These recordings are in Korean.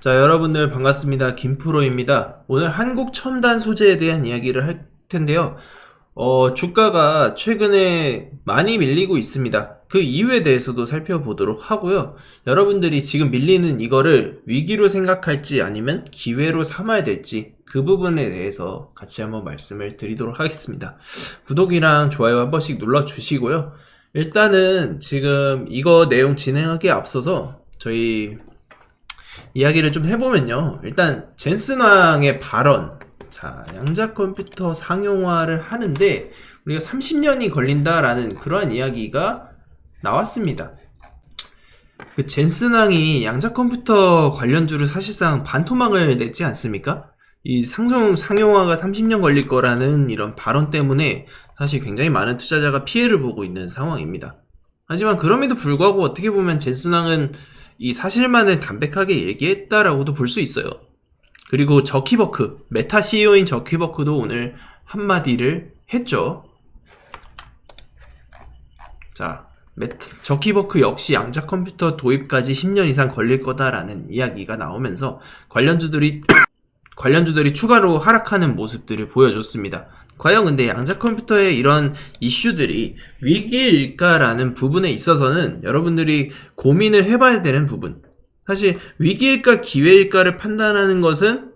자, 여러분들 반갑습니다. 김프로입니다. 오늘 한국 첨단 소재에 대한 이야기를 할 텐데요. 주가가 최근에 많이 밀리고 있습니다. 그 이유에 대해서도 살펴보도록 하고요. 여러분들이 지금 밀리는 이거를 위기로 생각할지 아니면 기회로 삼아야 될지 그 부분에 대해서 같이 한번 말씀을 드리도록 하겠습니다. 구독이랑 좋아요 한 번씩 눌러주시고요. 일단은 지금 이거 내용 진행하기에 앞서서 저희 이야기를 좀 해보면요. 일단 젠슨왕의 발언, 자, 양자 컴퓨터 상용화를 하는데 우리가 30년이 걸린다라는 그러한 이야기가 나왔습니다. 그 젠슨왕이 양자 컴퓨터 관련주를 사실상 반토막을 냈지 않습니까? 이 상용화가 30년 걸릴 거라는 이런 발언 때문에 사실 굉장히 많은 투자자가 피해를 보고 있는 상황입니다. 하지만 그럼에도 불구하고 어떻게 보면 젠슨왕은 이 사실만을 담백하게 얘기했다라고도 볼 수 있어요. 그리고 저키버크, 메타 CEO인 저키버크도 오늘 한마디를 했죠. 자, 저키버크 역시 양자 컴퓨터 도입까지 10년 이상 걸릴 거다라는 이야기가 나오면서 관련주들이 추가로 하락하는 모습들을 보여줬습니다. 과연 근데 양자 컴퓨터의 이런 이슈들이 위기일까라는 부분에 있어서는 여러분들이 고민을 해봐야 되는 부분. 사실 위기일까 기회일까를 판단하는 것은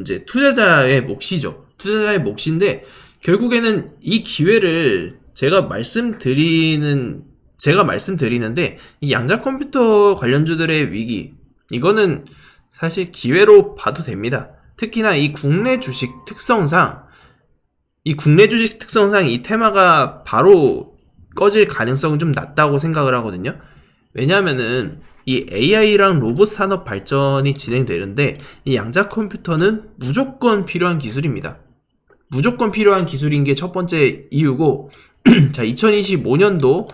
이제 투자자의 몫이죠. 투자자의 몫인데 결국에는 이 기회를 제가 말씀드리는데 이 양자 컴퓨터 관련주들의 위기, 이거는 사실 기회로 봐도 됩니다. 특히나 이 국내 주식 특성상 이 테마가 바로 꺼질 가능성은 좀 낮다고 생각을 하거든요. 왜냐하면은 이 AI랑 로봇 산업 발전이 진행되는데 이 양자 컴퓨터는 무조건 필요한 기술입니다. 무조건 필요한 기술인 게 첫 번째 이유고 자, 2025년도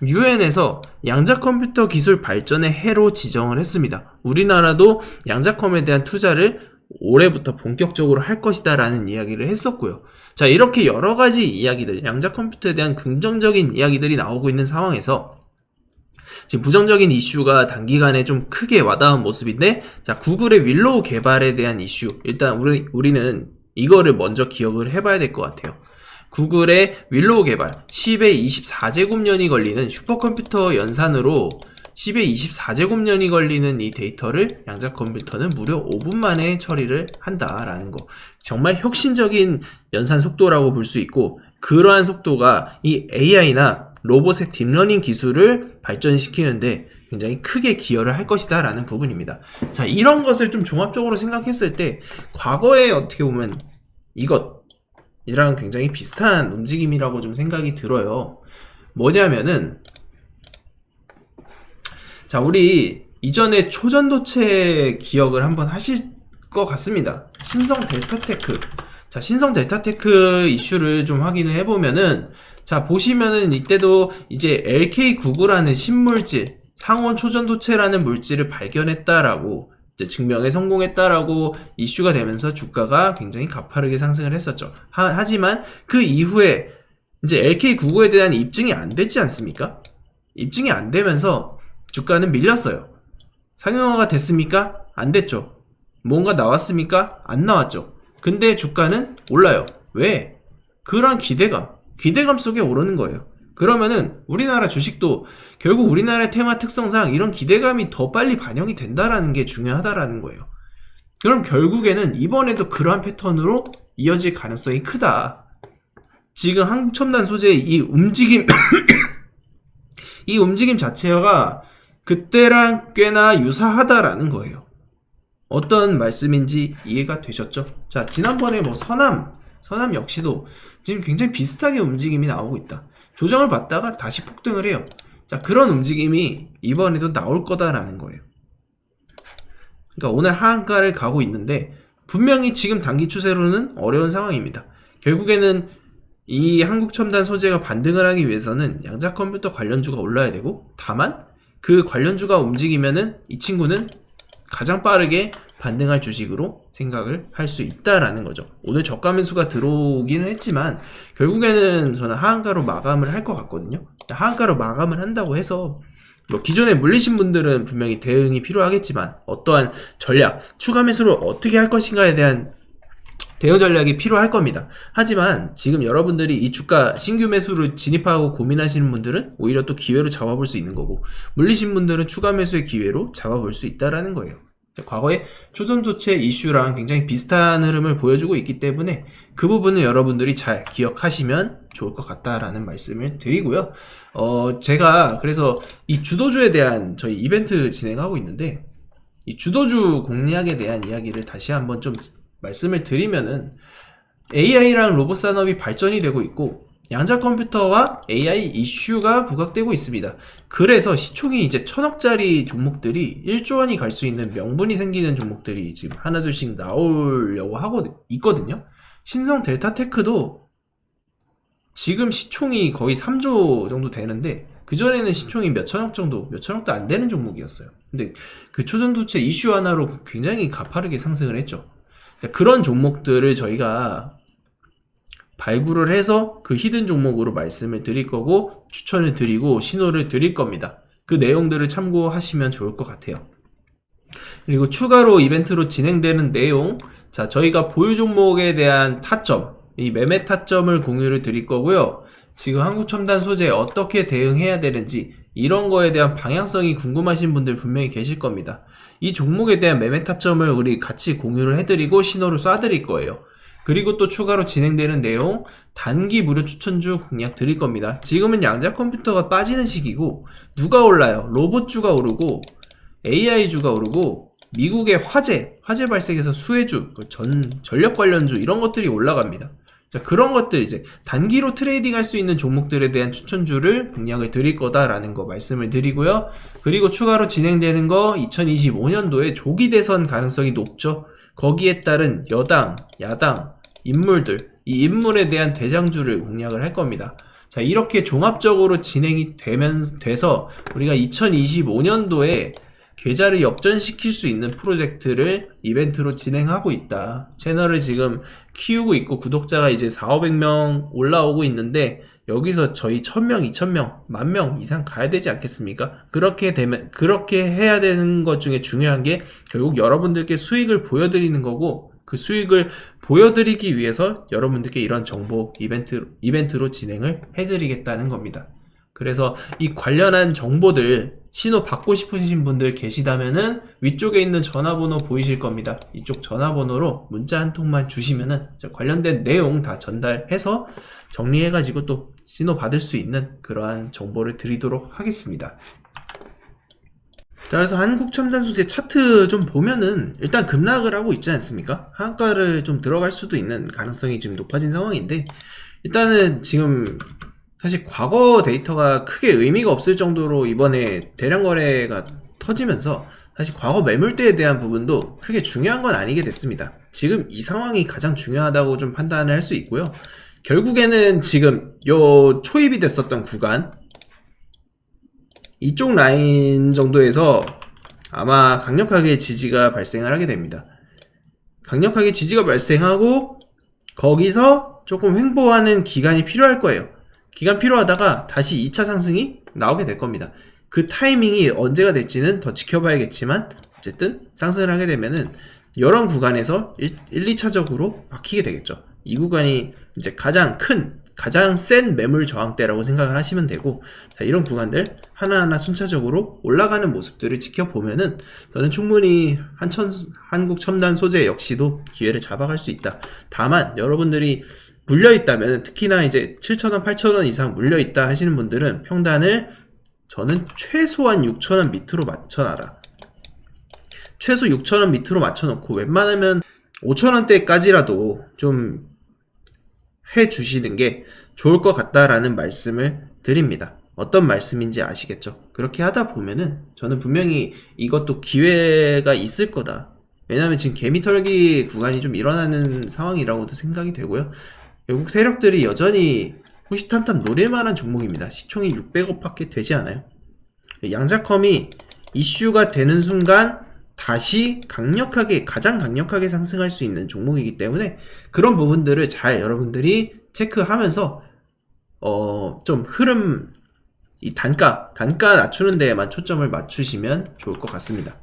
UN에서 양자 컴퓨터 기술 발전의 해로 지정을 했습니다. 우리나라도 양자컴에 대한 투자를 올해부터 본격적으로 할 것이다 라는 이야기를 했었고요. 자, 이렇게 여러가지 이야기들, 양자 컴퓨터에 대한 긍정적인 이야기들이 나오고 있는 상황에서 지금 부정적인 이슈가 단기간에 좀 크게 와닿은 모습인데, 자, 구글의 윌로우 개발에 대한 이슈, 일단 우리는 이거를 먼저 기억을 해봐야 될 것 같아요. 구글의 윌로우 개발, 10의 24제곱년이 걸리는 슈퍼컴퓨터 연산으로 10의 24제곱년이 걸리는 이 데이터를 양자 컴퓨터는 무려 5분 만에 처리를 한다라는 거. 정말 혁신적인 연산 속도라고 볼 수 있고, 그러한 속도가 이 AI나 로봇의 딥러닝 기술을 발전시키는데 굉장히 크게 기여를 할 것이다 라는 부분입니다. 자, 이런 것을 좀 종합적으로 생각했을 때 과거에 어떻게 보면 이랑 굉장히 비슷한 움직임이라고 좀 생각이 들어요. 뭐냐면은, 자, 우리 이전에 초전도체 기억을 한번 하실 것 같습니다. 신성 델타테크. 자, 신성 델타테크 이슈를 좀 확인을 해보면은, 자, 보시면은 이때도 이제 LK99라는 신물질, 상온 초전도체라는 물질을 발견했다라고, 이제 증명에 성공했다라고 이슈가 되면서 주가가 굉장히 가파르게 상승을 했었죠. 하지만 그 이후에 이제 LK99에 대한 입증이 안 되지 않습니까? 입증이 안 되면서 주가는 밀렸어요. 상용화가 됐습니까? 안 됐죠. 뭔가 나왔습니까? 안 나왔죠. 근데 주가는 올라요. 왜? 그런 기대감 속에 오르는 거예요. 그러면은 우리나라 주식도 결국 우리나라의 테마 특성상 이런 기대감이 더 빨리 반영이 된다라는 게 중요하다라는 거예요. 그럼 결국에는 이번에도 그러한 패턴으로 이어질 가능성이 크다. 지금 한국 첨단 소재의 이 움직임 이 움직임 자체가 그때랑 꽤나 유사하다라는 거예요. 어떤 말씀인지 이해가 되셨죠? 자, 지난번에 서남 역시도 지금 굉장히 비슷하게 움직임이 나오고 있다. 조정을 받다가 다시 폭등을 해요. 자, 그런 움직임이 이번에도 나올 거다라는 거예요. 그러니까 오늘 하한가를 가고 있는데 분명히 지금 단기 추세로는 어려운 상황입니다. 결국에는 이 한국 첨단 소재가 반등을 하기 위해서는 양자 컴퓨터 관련주가 올라야 되고, 다만 그 관련주가 움직이면은 이 친구는 가장 빠르게 반등할 주식으로 생각을 할 수 있다라는 거죠. 오늘 저가 매수가 들어오기는 했지만 결국에는 저는 하한가로 마감을 할 것 같거든요. 하한가로 마감을 한다고 해서 뭐 기존에 물리신 분들은 분명히 대응이 필요하겠지만 어떠한 전략, 추가 매수를 어떻게 할 것인가에 대한 대응 전략이 필요할 겁니다. 하지만 지금 여러분들이 이 주가 신규 매수를 진입하고 고민하시는 분들은 오히려 또 기회로 잡아볼 수 있는 거고, 물리신 분들은 추가 매수의 기회로 잡아볼 수 있다라는 거예요. 과거에 초전도체 이슈랑 굉장히 비슷한 흐름을 보여주고 있기 때문에 그 부분은 여러분들이 잘 기억하시면 좋을 것 같다라는 말씀을 드리고요. 제가 그래서 이 주도주에 대한 저희 이벤트 진행하고 있는데, 이 주도주 공략에 대한 이야기를 다시 한번 좀 말씀을 드리면은, AI랑 로봇 산업이 발전이 되고 있고 양자 컴퓨터와 AI 이슈가 부각되고 있습니다. 그래서 시총이 이제 1000억짜리 종목들이 1조 원이 갈 수 있는 명분이 생기는 종목들이 지금 하나둘씩 나오려고 하고 있거든요. 신성 델타테크도 지금 시총이 거의 3조 정도 되는데, 그전에는 시총이 몇천억 정도, 몇천억도 안 되는 종목이었어요. 근데 그 초전도체 이슈 하나로 굉장히 가파르게 상승을 했죠. 그런 종목들을 저희가 발굴을 해서 그 히든 종목으로 말씀을 드릴 거고, 추천을 드리고 신호를 드릴 겁니다. 그 내용들을 참고하시면 좋을 것 같아요. 그리고 추가로 이벤트로 진행되는 내용, 자, 저희가 보유 종목에 대한 타점, 이 매매 타점을 공유를 드릴 거고요. 지금 한국첨단 소재에 어떻게 대응해야 되는지 이런 거에 대한 방향성이 궁금하신 분들 분명히 계실 겁니다. 이 종목에 대한 매매 타점을 우리 같이 공유를 해드리고 신호를 쏴드릴 거예요. 그리고 또 추가로 진행되는 내용, 단기 무료 추천주 공략 드릴 겁니다. 지금은 양자 컴퓨터가 빠지는 시기고 누가 올라요? 로봇주가 오르고 AI주가 오르고 미국의 화재 발생해서 수혜주, 전력 관련주 이런 것들이 올라갑니다. 자, 그런 것들 이제 단기로 트레이딩 할 수 있는 종목들에 대한 추천주를 공략을 드릴 거다라는 거 말씀을 드리고요. 그리고 추가로 진행되는 거 2025년도에 조기 대선 가능성이 높죠. 거기에 따른 여당, 야당, 인물들, 이 인물에 대한 대장주를 공략을 할 겁니다. 자, 이렇게 종합적으로 진행이 돼서 우리가 2025년도에 계좌를 역전시킬 수 있는 프로젝트를 이벤트로 진행하고 있다. 채널을 지금 키우고 있고 구독자가 이제 4,500명 올라오고 있는데, 여기서 저희 1000명, 2000명, 10,000명 이상 가야 되지 않겠습니까? 그렇게 해야 되는 것 중에 중요한 게 결국 여러분들께 수익을 보여드리는 거고, 그 수익을 보여드리기 위해서 여러분들께 이런 정보 이벤트로 진행을 해드리겠다는 겁니다. 그래서 이 관련한 정보들 신호 받고 싶으신 분들 계시다면은 위쪽에 있는 전화번호 보이실 겁니다. 이쪽 전화번호로 문자 한 통만 주시면은 관련된 내용 다 전달해서 정리해가지고 또 신호 받을 수 있는 그러한 정보를 드리도록 하겠습니다. 자, 그래서 한국첨단소재 차트 좀 보면은 일단 급락을 하고 있지 않습니까? 하한가를 좀 들어갈 수도 있는 가능성이 좀 높아진 상황인데, 일단은 지금 사실 과거 데이터가 크게 의미가 없을 정도로 이번에 대량 거래가 터지면서 사실 과거 매물대에 대한 부분도 크게 중요한 건 아니게 됐습니다. 지금 이 상황이 가장 중요하다고 좀 판단을 할 수 있고요. 결국에는 지금 요 초입이 됐었던 구간, 이쪽 라인 정도에서 아마 강력하게 지지가 발생을 하게 됩니다. 강력하게 지지가 발생하고 거기서 조금 횡보하는 기간이 필요할 거예요. 기간 필요하다가 다시 2차 상승이 나오게 될 겁니다. 그 타이밍이 언제가 될지는 더 지켜봐야겠지만 어쨌든 상승을 하게 되면은 이런 구간에서 1, 2차적으로 막히게 되겠죠. 이 구간이 이제 가장 센 매물 저항대라고 생각을 하시면 되고, 자, 이런 구간들 하나하나 순차적으로 올라가는 모습들을 지켜보면은 저는 충분히 한국 첨단 소재 역시도 기회를 잡아갈 수 있다. 다만 여러분들이 물려있다면, 특히나 이제 7,000원, 8,000원 이상 물려있다 하시는 분들은 평단을 저는 최소한 6,000원 밑으로 맞춰놔라. 최소 6,000원 밑으로 맞춰놓고 웬만하면 5,000원대까지라도 좀 해주시는 게 좋을 것 같다라는 말씀을 드립니다. 어떤 말씀인지 아시겠죠? 그렇게 하다 보면은 저는 분명히 이것도 기회가 있을 거다. 왜냐면 지금 개미털기 구간이 좀 일어나는 상황이라고도 생각이 되고요. 외국 세력들이 여전히 호시탐탐 노릴만한 종목입니다. 시총이 600억 밖에 되지 않아요. 양자컴이 이슈가 되는 순간 다시 가장 강력하게 상승할 수 있는 종목이기 때문에 그런 부분들을 잘 여러분들이 체크하면서 좀 흐름 이 단가 낮추는 데에만 초점을 맞추시면 좋을 것 같습니다.